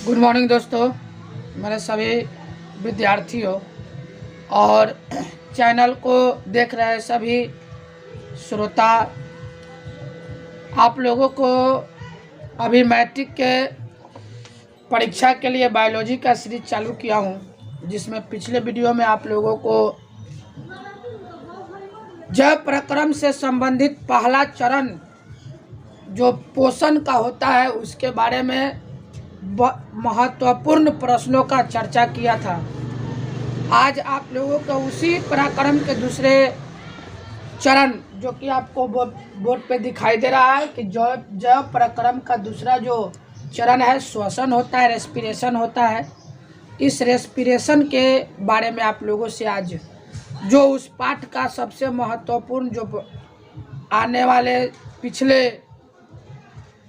Good morning दोस्तों, मेरे सभी विद्यार्थियों और चैनल को देख रहे सभी श्रोता। आप लोगों को अभी मैट्रिक के परीक्षा के लिए बायोलॉजी का सीरीज चालू किया हूं, जिसमें पिछले वीडियो में आप लोगों को जैव प्रक्रम से संबंधित पहला चरण जो पोषण का होता है उसके बारे में महत्वपूर्ण प्रश्नों का चर्चा किया था। आज आप लोगों को उसी पराक्रम के दूसरे चरण जो कि आपको बोर्ड पे दिखाई दे रहा है कि जैव पराक्रम का दूसरा जो चरण है श्वसन होता है, रेस्पिरेशन होता है। इस रेस्पिरेशन के बारे में आप लोगों से आज जो उस पाठ का सबसे महत्वपूर्ण जो आने वाले पिछले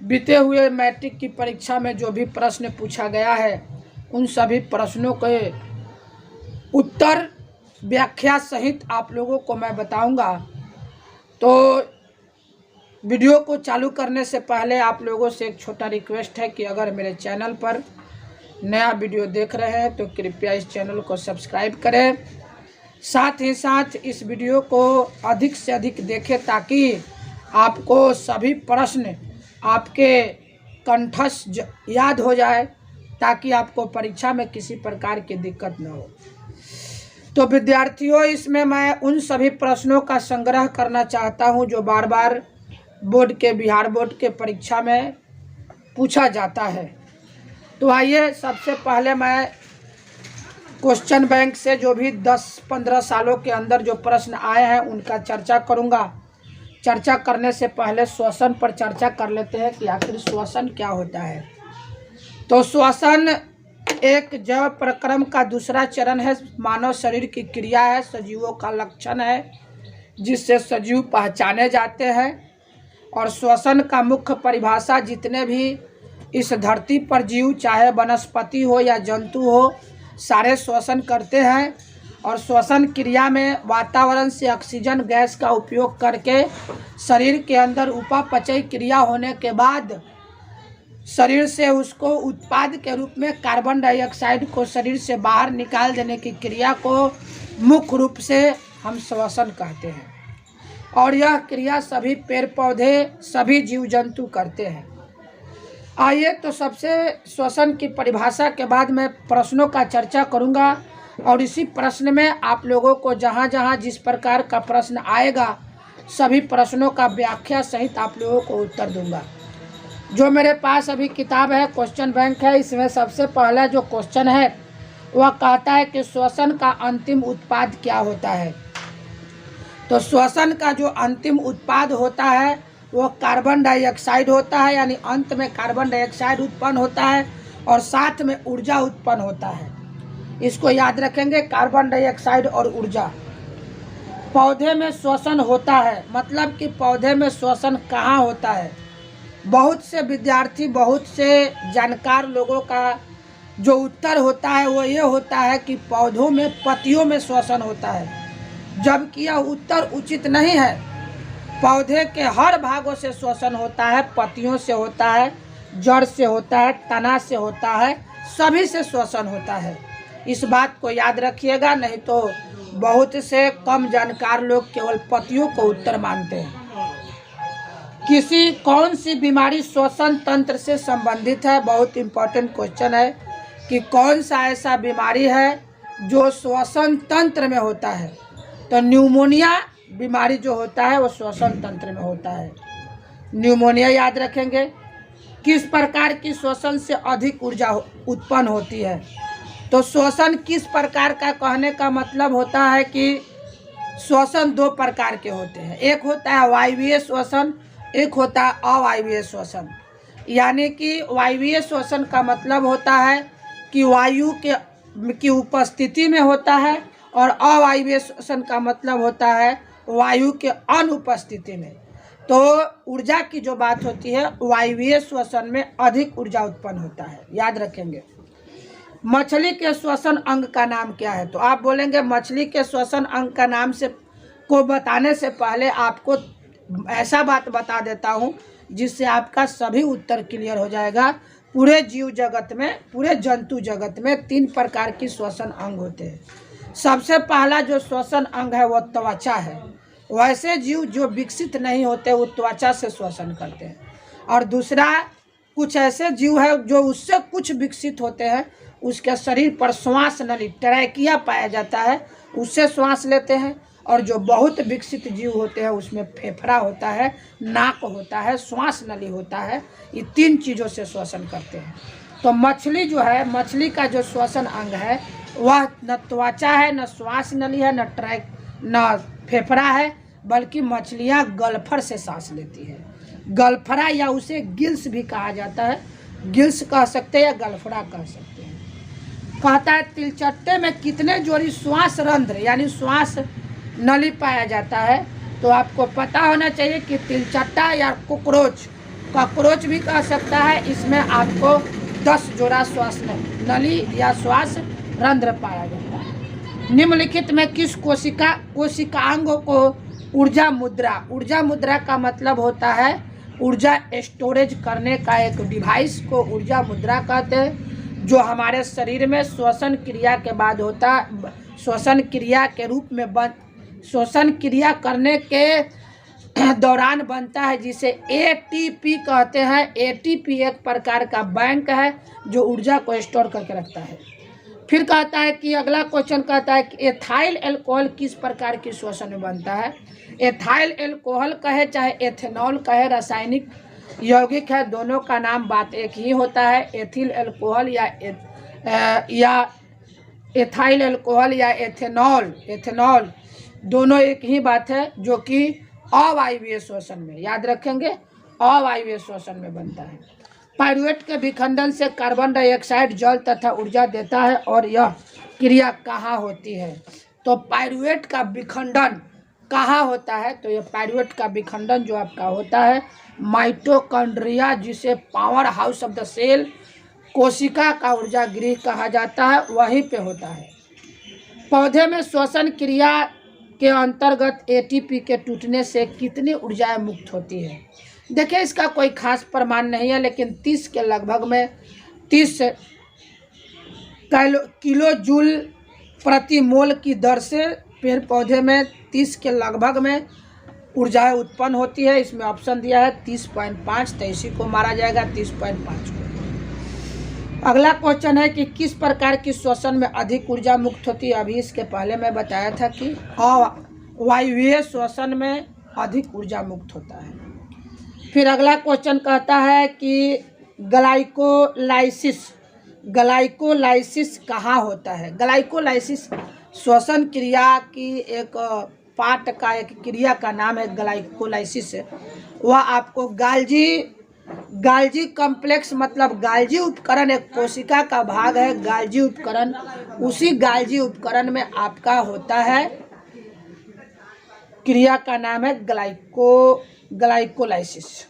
बीते हुए मैट्रिक की परीक्षा में जो भी प्रश्न पूछा गया है उन सभी प्रश्नों के उत्तर व्याख्या सहित आप लोगों को मैं बताऊंगा। तो वीडियो को चालू करने से पहले आप लोगों से एक छोटा रिक्वेस्ट है कि अगर मेरे चैनल पर नया वीडियो देख रहे हैं तो कृपया इस चैनल को सब्सक्राइब करें, साथ ही साथ इस वीडियो को अधिक से अधिक देखें ताकि आपको सभी प्रश्न आपके कंठस्थ याद हो जाए, ताकि आपको परीक्षा में किसी प्रकार की दिक्कत न हो। तो विद्यार्थियों, इसमें मैं उन सभी प्रश्नों का संग्रह करना चाहता हूं जो बार बार बिहार बोर्ड के परीक्षा में पूछा जाता है। तो आइए सबसे पहले मैं क्वेश्चन बैंक से जो भी 10-15 सालों के अंदर जो प्रश्न आए हैं उनका चर्चा करूंगा। चर्चा करने से पहले श्वसन पर चर्चा कर लेते हैं कि आखिर श्वसन क्या होता है। तो श्वसन एक जैव प्रक्रम का दूसरा चरण है, मानव शरीर की क्रिया है, सजीवों का लक्षण है जिससे सजीव पहचाने जाते हैं। और श्वसन का मुख्य परिभाषा जितने भी इस धरती पर जीव, चाहे वनस्पति हो या जंतु हो, सारे श्वसन करते हैं। और श्वसन क्रिया में वातावरण से ऑक्सीजन गैस का उपयोग करके शरीर के अंदर उपापचय क्रिया होने के बाद शरीर से उसको उत्पाद के रूप में कार्बन डाइऑक्साइड को शरीर से बाहर निकाल देने की क्रिया को मुख्य रूप से हम श्वसन कहते हैं। और यह क्रिया सभी पेड़ पौधे, सभी जीव जंतु करते हैं। आइए तो सबसे श्वसन की परिभाषा के बाद मैं प्रश्नों का चर्चा करूंगा और इसी प्रश्न में आप लोगों को जहां जहां जिस प्रकार का प्रश्न आएगा सभी प्रश्नों का व्याख्या सहित आप लोगों को उत्तर दूंगा। जो मेरे पास अभी किताब है, क्वेश्चन बैंक है, इसमें सबसे पहला जो क्वेश्चन है वह कहता है कि श्वसन का अंतिम उत्पाद क्या होता है। तो श्वसन का जो अंतिम उत्पाद होता है वह कार्बन डाइऑक्साइड होता है, यानी अंत में कार्बन डाइऑक्साइड उत्पन्न होता है और साथ में ऊर्जा उत्पन्न होता है। इसको याद रखेंगे, कार्बन डाइऑक्साइड और ऊर्जा। पौधे में श्वसन होता है, मतलब कि पौधे में श्वसन कहाँ होता है। बहुत से विद्यार्थी, बहुत से जानकार लोगों का जो उत्तर होता है वो ये होता है कि पौधों में, पत्तियों में श्वसन होता है, जबकि यह उत्तर उचित नहीं है। पौधे के हर भागों से श्वसन होता है, पत्तियों से होता है, जड़ से होता है, तना से होता है, सभी से श्वसन होता है। इस बात को याद रखिएगा, नहीं तो बहुत से कम जानकार लोग केवल पत्तियों को उत्तर मानते हैं। कौन सी बीमारी श्वसन तंत्र से संबंधित है, बहुत इंपॉर्टेंट क्वेश्चन है कि कौन सा ऐसा बीमारी है जो श्वसन तंत्र में होता है। तो न्यूमोनिया बीमारी जो होता है वो श्वसन तंत्र में होता है। न्यूमोनिया याद रखेंगे। किस प्रकार की श्वसन से अधिक ऊर्जा उत्पन्न होती है। तो श्वसन किस प्रकार का कहने का मतलब होता है कि श्वसन दो प्रकार के होते हैं। एक होता है वायवीय श्वसन, एक होता है अवायवीय श्वसन। यानी कि वायवीय श्वसन का मतलब होता है कि वायु की उपस्थिति में होता है और अवायवीय श्वसन का मतलब होता है वायु के अनुपस्थिति में। तो ऊर्जा की जो बात होती है, वायवीय श्वसन में अधिक ऊर्जा उत्पन्न होता है, याद रखेंगे। मछली के श्वसन अंग का नाम क्या है। तो आप बोलेंगे मछली के श्वसन अंग का नाम को बताने से पहले आपको ऐसा बात बता देता हूँ जिससे आपका सभी उत्तर क्लियर हो जाएगा। पूरे जीव जगत में, पूरे जंतु जगत में 3 प्रकार की श्वसन अंग होते हैं। सबसे पहला जो श्वसन अंग है वो त्वचा है। वैसे जीव जो विकसित नहीं होते वो त्वचा से श्वसन करते हैं। और दूसरा, कुछ ऐसे जीव है जो उससे कुछ विकसित होते हैं, उसके शरीर पर श्वास नली ट्रैकिया पाया जाता है, उससे श्वास लेते हैं। और जो बहुत विकसित जीव होते हैं उसमें फेफड़ा होता है, नाक होता है, श्वास नली होता है। ये 3 चीज़ों से श्वसन करते हैं। तो मछली जो है, मछली का जो श्वसन अंग है वह न त्वचा है, न श्वास नली है, न फेफड़ा है, बल्कि मछलियाँ गल्फर से सांस लेती है। गल्फरा या उसे गिल्स भी कहा जाता है, गिल्स कह सकते हैं या गल्फरा कह सकते हैं। कहता है तिलचट्टे में कितने जोड़ी श्वास रंध्र यानी श्वास नली पाया जाता है। तो आपको पता होना चाहिए कि तिलचट्टा या कॉकरोच भी कह सकता है, इसमें आपको 10 जोड़ा श्वास नली या श्वास रंध्र पाया जाता है। निम्नलिखित में किस कोशिकांग को ऊर्जा मुद्रा का मतलब होता है ऊर्जा स्टोरेज करने का एक डिवाइस को ऊर्जा मुद्रा कहते हैं, जो हमारे शरीर में श्वसन क्रिया के बाद होता है, श्वसन क्रिया के रूप में श्वसन क्रिया करने के दौरान बनता है, जिसे एटीपी कहते हैं। एटीपी एक प्रकार का बैंक है जो ऊर्जा को स्टोर करके रखता है। फिर कहता है कि अगला क्वेश्चन कहता है कि एथाइल अल्कोहल किस प्रकार की श्वसन में बनता है। एथाइल अल्कोहल कहे चाहे एथेनॉल कहे, रासायनिक यौगिक है, दोनों का नाम बात एक ही होता है। एथिल अल्कोहल या एथाइल अल्कोहल या एथेनॉल दोनों एक ही बात है, जो कि अवायवीय श्वसन में, याद रखेंगे, अवायवीय श्वसन में बनता है। पाइरुवेट के विखंडन से कार्बन डाइऑक्साइड जल तथा ऊर्जा देता है, और यह क्रिया कहाँ होती है। तो पाइरुवेट का विखंडन कहाँ होता है, तो यह पाइरुवेट का विखंडन जो आपका होता है माइटोकॉन्ड्रिया, जिसे power house of the cell, कोशिका का ऊर्जा गृह कहा जाता है, वहीं पे होता है। पौधे में श्वसन क्रिया के अंतर्गत एटीपी के टूटने से कितनी ऊर्जाएं मुक्त होती है। देखिए, इसका कोई खास प्रमाण नहीं है, लेकिन 30 के लगभग में 30 किलो जूल प्रति मोल की दर से पेड़ पौधे में 30 के लगभग में ऊर्जाएं उत्पन्न होती है। इसमें ऑप्शन दिया है 30.5, तो इसी को मारा जाएगा 30.5 को। अगला क्वेश्चन है कि किस प्रकार की श्वसन में अधिक ऊर्जा मुक्त होती है। अभी इसके पहले मैं बताया था कि अवायवीय श्वसन में अधिक ऊर्जा मुक्त होता है। फिर अगला क्वेश्चन कहता है कि ग्लाइकोलाइसिस कहाँ होता है। ग्लाइकोलाइसिस श्वसन क्रिया की एक पार्ट का, एक क्रिया का नाम है ग्लाइकोलाइसिस। वह आपको गाल्जी कॉम्प्लेक्स, मतलब गाल्जी उपकरण एक कोशिका का भाग है, गाल्जी उपकरण। उसी गाल्जी उपकरण में आपका होता है, क्रिया का नाम है ग्लाइकोलाइसिस।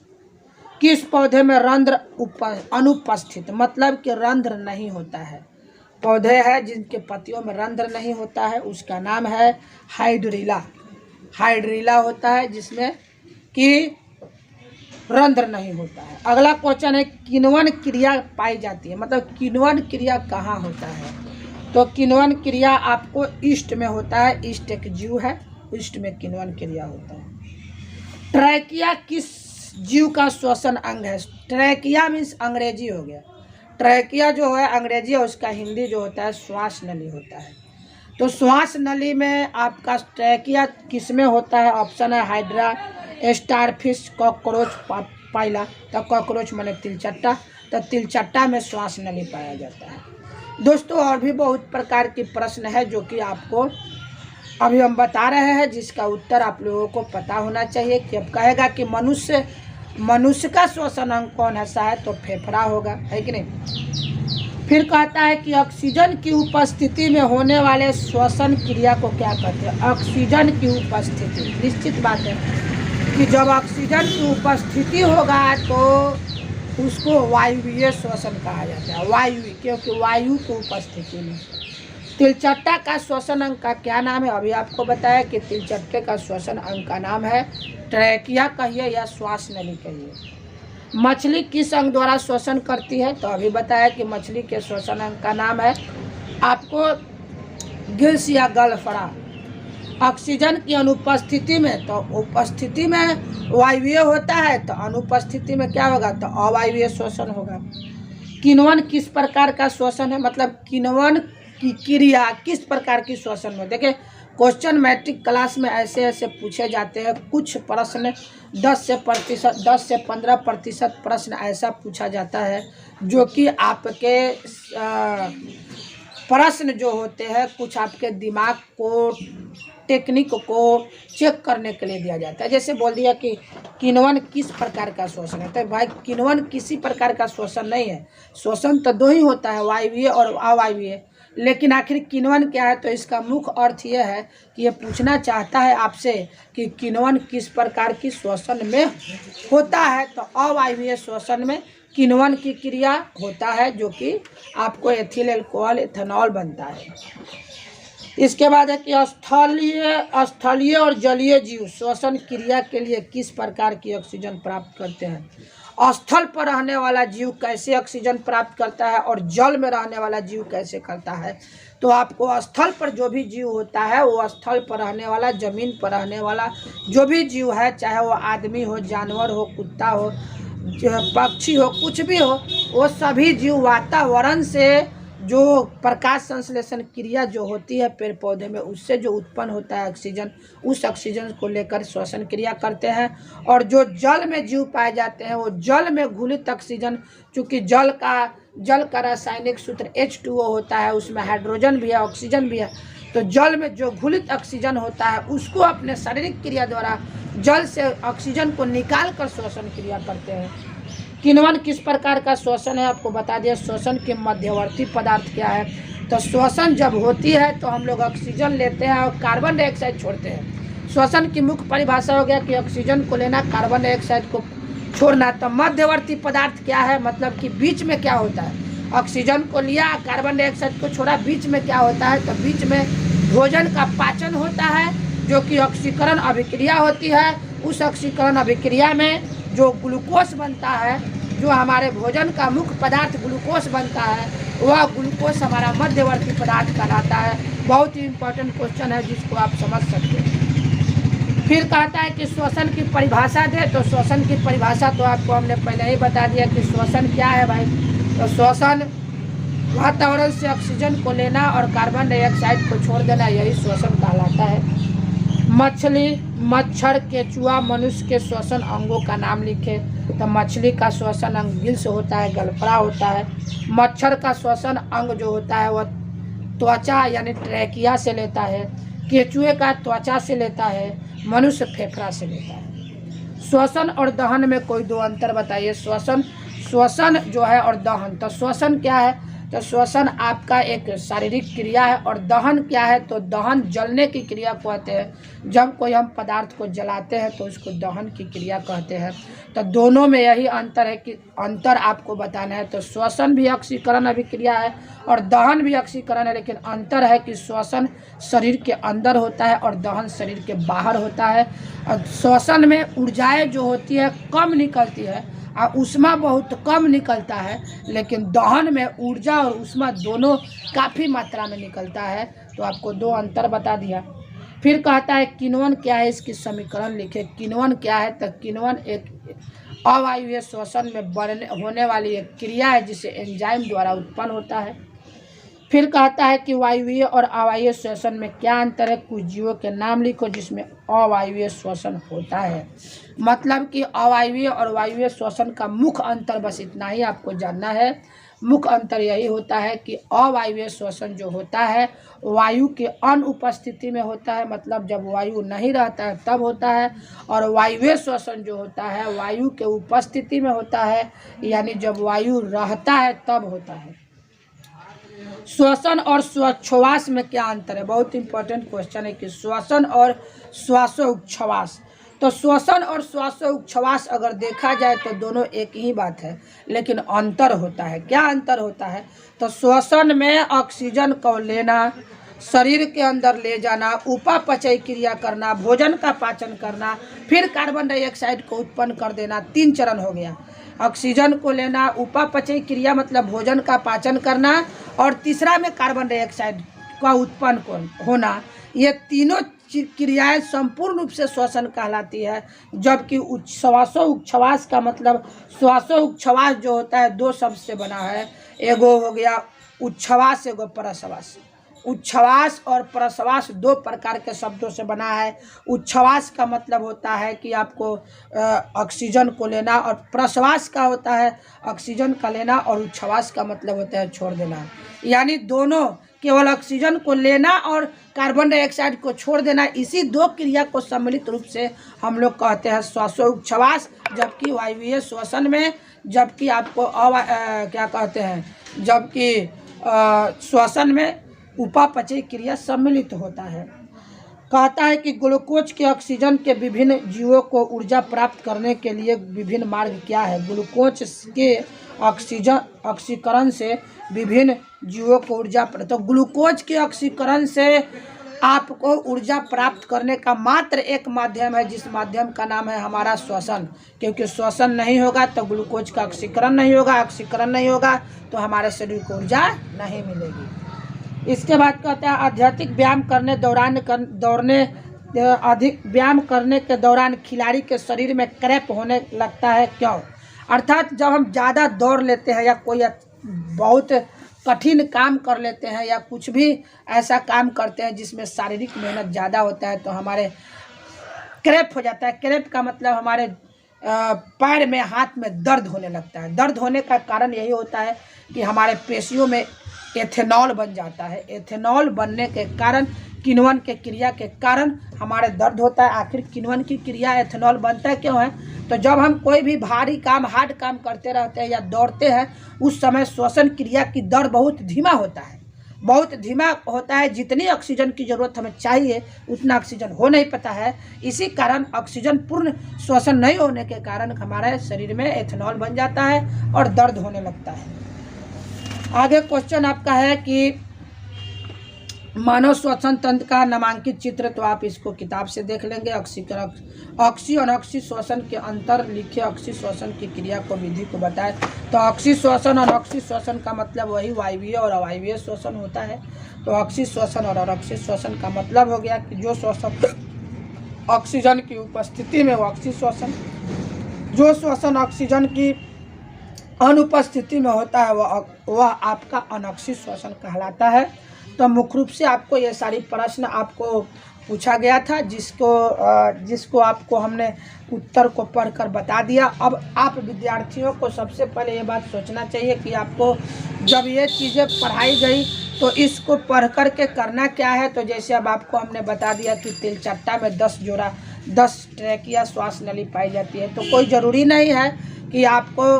किस पौधे में रंध्र अनुपस्थित, मतलब कि रंध्र नहीं होता है। पौधे हैं जिनके पत्तियों में रंध्र नहीं होता है, उसका नाम है हाइड्रिला होता है, जिसमें कि रंध्र नहीं होता है। अगला क्वेश्चन है किण्वन क्रिया पाई जाती है, मतलब किण्वन क्रिया कहाँ होता है। तो किण्वन क्रिया आपको ईस्ट में होता है, ईस्ट एक जीव है, ईस्ट में किण्वन क्रिया होता है। ट्रैकिया किस जीव का श्वसन अंग है। ट्रैकिया मीन्स अंग्रेजी हो गया, ट्रैकिया जो है अंग्रेजी है, उसका हिंदी जो होता है श्वास नली होता है। तो श्वास नली में आपका ट्रैकिया किस में होता है। ऑप्शन है हाइड्रा, स्टारफिश, कॉकरोच, पाइला। तो कॉकरोच माने तिलचट्टा, तो तिलचट्टा में श्वास नली पाया जाता है। दोस्तों, और भी बहुत प्रकार के प्रश्न है जो कि आपको अभी हम बता रहे हैं, जिसका उत्तर आप लोगों को पता होना चाहिए। कि अब कहेगा कि मनुष्य का श्वसन अंग कौन सा है, तो फेफड़ा होगा, है कि नहीं। फिर कहता है कि ऑक्सीजन की उपस्थिति में होने वाले श्वसन क्रिया को क्या कहते हैं। ऑक्सीजन की उपस्थिति, निश्चित बात है कि जब ऑक्सीजन की उपस्थिति होगा तो उसको वायुवीय श्वसन कहा जाता है। वायु, क्योंकि वायु की उपस्थिति में। तिलचट्टा का श्वसन अंग का क्या नाम है। अभी आपको बताया कि तिलचट्टे का श्वसन अंग का नाम है ट्रैकिया कहिए या श्वास नली कहिए। मछली किस अंग द्वारा श्वसन करती है? तो अभी बताया कि मछली के श्वसन अंग का नाम है आपको गिल्स या गलफड़ा। ऑक्सीजन की अनुपस्थिति में, तो उपस्थिति में वायवीय होता है, तो अनुपस्थिति में क्या होगा? तो अवायवीय श्वसन होगा। किण्वन किस प्रकार का श्वसन है? मतलब किण्वन की क्रिया किस प्रकार की श्वसन में? देखिए क्वेश्चन मैट्रिक क्लास में ऐसे ऐसे पूछे जाते हैं। कुछ प्रश्न 10 से 15% प्रश्न ऐसा पूछा जाता है जो कि आपके प्रश्न जो होते हैं कुछ आपके दिमाग को, टेक्निक को चेक करने के लिए दिया जाता है। जैसे बोल दिया कि किण्वन किस प्रकार का श्वसन है, तो भाई किण्वन किसी प्रकार का श्वसन नहीं है। श्वसन तो दो ही होता है, वायवीय और अवायवीय। लेकिन आखिर किण्वन क्या है? तो इसका मुख्य अर्थ यह है कि ये पूछना चाहता है आपसे कि किण्वन किस प्रकार की श्वसन में होता है। तो अवायवीय श्वसन में किण्वन की क्रिया होता है जो कि आपको एथिल अल्कोहल एथेनॉल बनता है। इसके बाद है कि स्थलीय और जलीय जीव श्वसन क्रिया के लिए किस प्रकार की ऑक्सीजन प्राप्त करते हैं? स्थल पर रहने वाला जीव कैसे ऑक्सीजन प्राप्त करता है और जल में रहने वाला जीव कैसे करता है? तो आपको स्थल पर जो भी जीव होता है वो स्थल पर रहने वाला, जमीन पर रहने वाला जो भी जीव है, चाहे वो आदमी हो, जानवर हो, कुत्ता हो, पक्षी हो, कुछ भी हो, वो सभी जीव वातावरण से जो प्रकाश संश्लेषण क्रिया जो होती है पेड़ पौधे में, उससे जो उत्पन्न होता है ऑक्सीजन, उस ऑक्सीजन को लेकर श्वसन क्रिया करते हैं। और जो जल में जीव पाए जाते हैं वो जल में घुलित ऑक्सीजन, चूँकि जल का रासायनिक सूत्र H2O होता है, उसमें हाइड्रोजन भी है, ऑक्सीजन भी है। तो जल में जो घुलित ऑक्सीजन होता है उसको अपने शारीरिक क्रिया द्वारा जल से ऑक्सीजन को निकाल कर श्वसन क्रिया करते हैं। किण्वन किस प्रकार का श्वसन है? आपको बता दिया। श्वसन के मध्यवर्ती पदार्थ क्या है? तो श्वसन जब होती है तो हम लोग ऑक्सीजन लेते हैं और कार्बन डाइऑक्साइड छोड़ते हैं। श्वसन की मुख्य परिभाषा हो गया कि ऑक्सीजन को लेना, कार्बन डाइऑक्साइड को छोड़ना। तो मध्यवर्ती पदार्थ क्या है? मतलब कि बीच में क्या होता है? ऑक्सीजन को लिया, कार्बन डाइऑक्साइड को छोड़ा, बीच में क्या होता है? तो बीच में भोजन का पाचन होता है जो कि ऑक्सीकरण अभिक्रिया होती है। उस ऑक्सीकरण अभिक्रिया में जो ग्लूकोज बनता है, जो हमारे भोजन का मुख्य पदार्थ ग्लूकोज बनता है, वह ग्लूकोज हमारा मध्यवर्ती पदार्थ कहलाता है। बहुत ही इंपॉर्टेंट क्वेश्चन है जिसको आप समझ सकते हैं। फिर कहता है कि श्वसन की परिभाषा दे, तो श्वसन की परिभाषा तो आपको हमने पहले ही बता दिया कि श्वसन क्या है भाई। तो श्वसन वातावरण से ऑक्सीजन को लेना और कार्बन डाइऑक्साइड को छोड़ देना, यही श्वसन कहलाता है। मछली, मच्छर, केचुआ, मनुष्य के श्वसन अंगों का नाम लिखे। तो मछली का श्वसन अंग गिल्स होता है, गलफड़ा होता है। मच्छर का श्वसन अंग जो होता है वह त्वचा यानी ट्रैकिया से लेता है। केचुए का त्वचा से लेता है, मनुष्य फेफड़ा से लेता है। श्वसन और दहन में कोई दो अंतर बताइए। श्वसन जो है और दहन, तो श्वसन क्या है? तो श्वसन आपका एक शारीरिक क्रिया है और दहन क्या है? तो दहन जलने की क्रिया कहते हैं। जब कोई हम पदार्थ को जलाते हैं तो उसको दहन की क्रिया कहते हैं। तो दोनों में यही अंतर है कि अंतर आपको बताना है। तो श्वसन भी ऑक्सीकरण अभिक्रिया है और दहन भी ऑक्सीकरण है, लेकिन अंतर है कि श्वसन शरीर के अंदर होता है और दहन शरीर के बाहर होता है। और श्वसन में ऊर्जाएँ जो होती है कम निकलती है और ऊष्मा बहुत कम निकलता है, लेकिन दहन में ऊर्जा और ऊष्मा दोनों काफ़ी मात्रा में निकलता है। तो आपको दो अंतर बता दिया। फिर कहता है किण्वन क्या है, इसकी समीकरण लिखे। किण्वन क्या है? तो किण्वन एक अवायवीय श्वसन में होने वाली एक क्रिया है जिसे एंजाइम द्वारा उत्पन्न होता है। फिर कहता है कि वायवीय और अवायवीय श्वसन में क्या अंतर है? कुछ जीवों के नाम लिखो जिसमें अवायवीय श्वसन होता है। मतलब कि अवायवीय और वायवीय श्वसन का मुख्य अंतर बस इतना ही आपको जानना है। मुख्य अंतर यही होता है कि अवायवीय श्वसन जो होता है वायु के अनुपस्थिति में होता है, मतलब जब वायु नहीं रहता है तब होता है। और वायवीय श्वसन जो होता है वायु के उपस्थिति में होता है, यानी जब वायु रहता है तब होता है। श्वसन और श्वासोच्छ्वास में क्या अंतर है? बहुत इंपॉर्टेंट क्वेश्चन है कि श्वसन और श्वासोच्छ्वास। तो श्वसन और श्वासोच्छ्वास अगर देखा जाए तो दोनों एक ही बात है, लेकिन अंतर होता है। क्या अंतर होता है? तो श्वसन में ऑक्सीजन को लेना, शरीर के अंदर ले जाना, उपापचय क्रिया करना, भोजन का पाचन करना, फिर कार्बन डाइऑक्साइड को उत्पन्न कर देना, 3 चरण हो गया। ऑक्सीजन को लेना, उपापचयी क्रिया मतलब भोजन का पाचन करना, और तीसरा में कार्बन डाइऑक्साइड का उत्पन्न होना। ये तीनों क्रियाएं संपूर्ण रूप से श्वसन कहलाती है। जबकि श्वासोच्छ्वास का मतलब श्वासोच्छ्वास जो होता है दो शब्द से बना है, एगो हो गया उच्छ्वास, एगो प्रश्वास। उच्छ्वास और प्रश्वास दो प्रकार के शब्दों से बना है। उच्छ्वास का मतलब होता है कि आपको ऑक्सीजन को लेना, और प्रश्वास का होता है ऑक्सीजन का लेना, और उच्छ्वास का मतलब होता है छोड़ देना। यानी दोनों, केवल ऑक्सीजन को लेना और कार्बन डाइऑक्साइड को छोड़ देना, इसी दो क्रिया को सम्मिलित रूप से हम लोग कहते हैं श्वासोच्छ्वास। जबकि वायवीय श्वसन में, जबकि आपको क्या कहते हैं, जबकि श्वसन में उपापचयी क्रिया सम्मिलित होता है। कहता है कि ग्लूकोज के ऑक्सीजन के विभिन्न जीवों को ऊर्जा प्राप्त करने के लिए विभिन्न मार्ग क्या है। ग्लूकोज के ऑक्सीकरण से विभिन्न जीवों को ऊर्जा, तो ग्लूकोज के ऑक्सीकरण से आपको ऊर्जा प्राप्त करने का मात्र एक माध्यम है, जिस माध्यम का नाम है हमारा श्वसन। क्योंकि श्वसन नहीं होगा तो ग्लूकोज का ऑक्सीकरण नहीं होगा, ऑक्सीकरण नहीं होगा तो हमारे शरीर को ऊर्जा नहीं मिलेगी। इसके बाद कहता है अधिक व्यायाम अधिक व्यायाम करने के दौरान खिलाड़ी के शरीर में क्रैम्प होने लगता है, क्यों? अर्थात जब हम ज़्यादा दौड़ लेते हैं या कोई बहुत कठिन काम कर लेते हैं या कुछ भी ऐसा काम करते हैं जिसमें शारीरिक मेहनत ज़्यादा होता है तो हमारे क्रैम्प हो जाता है। क्रैम्प का मतलब हमारे पैर में, हाथ में दर्द होने लगता है। दर्द होने का कारण यही होता है कि हमारे पेशियों में एथेनॉल बन जाता है। एथेनॉल बनने के कारण, किण्वन के क्रिया के कारण हमारे दर्द होता है। आखिर किण्वन की क्रिया एथेनॉल बनता है क्यों है? तो जब हम कोई भी भारी काम, हार्ड काम करते रहते हैं या दौड़ते हैं, उस समय श्वसन क्रिया की दर बहुत धीमा होता है, बहुत धीमा होता है। जितनी ऑक्सीजन की ज़रूरत हमें चाहिए उतना ऑक्सीजन हो नहीं पाता है। इसी कारण ऑक्सीजन पूर्ण श्वसन नहीं होने के कारण हमारे शरीर में एथेनॉल बन जाता है और दर्द होने लगता है। आगे क्वेश्चन आपका है कि मानव श्वसन तंत्र का नामांकित चित्र, तो आप इसको किताब से देख लेंगे। ऑक्सी अनॉक्सी श्वसन के अंतर लिखे, ऑक्सी श्वसन की क्रिया को, विधि को बताए। तो ऑक्सी श्वसन और अनॉक्सी श्वसन का मतलब वही वायवीय और अवायवीय श्वसन होता है। तो ऑक्सी श्वसन और अनॉक्सी श्वसन का मतलब हो गया कि जो श्वसन ऑक्सीजन की उपस्थिति में वो ऑक्सी श्वसन, जो श्वसन ऑक्सीजन की अनुपस्थिति में होता है वह आपका अनॉक्सी श्वसन कहलाता है। तो मुख्य रूप से आपको ये सारी प्रश्न आपको पूछा गया था, जिसको आपको हमने उत्तर को पढ़कर बता दिया। अब आप विद्यार्थियों को सबसे पहले ये बात सोचना चाहिए कि आपको जब ये चीज़ें पढ़ाई गई तो इसको पढ़ कर के करना क्या है। तो जैसे अब आपको हमने बता दिया कि तिलचट्टा में 10 ट्रैकिया श्वास नली पाई जाती है, तो कोई ज़रूरी नहीं है कि आपको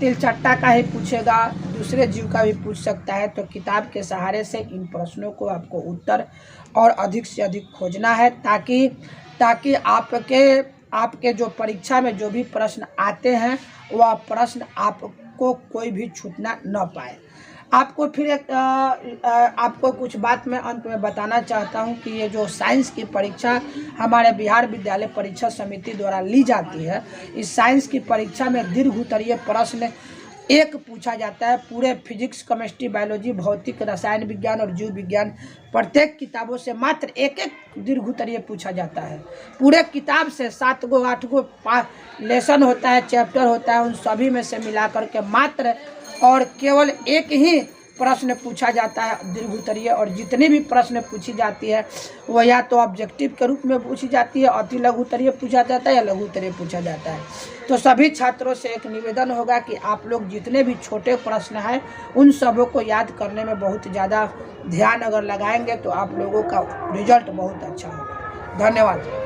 तिलचट्टा का ही पूछेगा, दूसरे जीव का भी पूछ सकता है। तो किताब के सहारे से इन प्रश्नों को आपको उत्तर और अधिक से अधिक खोजना है, ताकि आपके जो परीक्षा में जो भी प्रश्न आते हैं वह प्रश्न आपको कोई भी छूटना न पाए। आपको फिर आपको कुछ बात मैं अंत में बताना चाहता हूं कि ये जो साइंस की परीक्षा हमारे बिहार विद्यालय परीक्षा समिति द्वारा ली जाती है, इस साइंस की परीक्षा में दीर्घ उत्तरीय प्रश्न एक पूछा जाता है। पूरे फिजिक्स, केमिस्ट्री, बायोलॉजी, भौतिक, रसायन विज्ञान और जीव विज्ञान प्रत्येक किताबों से मात्र एक दीर्घ उत्तरीय पूछा जाता है। पूरे किताब से 7 गो 8 गो लेसन होता है, चैप्टर होता है, उन सभी में से मिलाकर के मात्र और केवल एक ही प्रश्न पूछा जाता है दीर्घ उत्तरीय। और जितनी भी प्रश्न पूछी जाती है वह या तो ऑब्जेक्टिव के रूप में पूछी जाती है, अति लघु उत्तरीय पूछा जाता है या लघु उत्तरीय पूछा जाता है। तो सभी छात्रों से एक निवेदन होगा कि आप लोग जितने भी छोटे प्रश्न हैं उन सबों को याद करने में बहुत ज़्यादा ध्यान अगर लगाएंगे तो आप लोगों का रिजल्ट बहुत अच्छा होगा। धन्यवाद।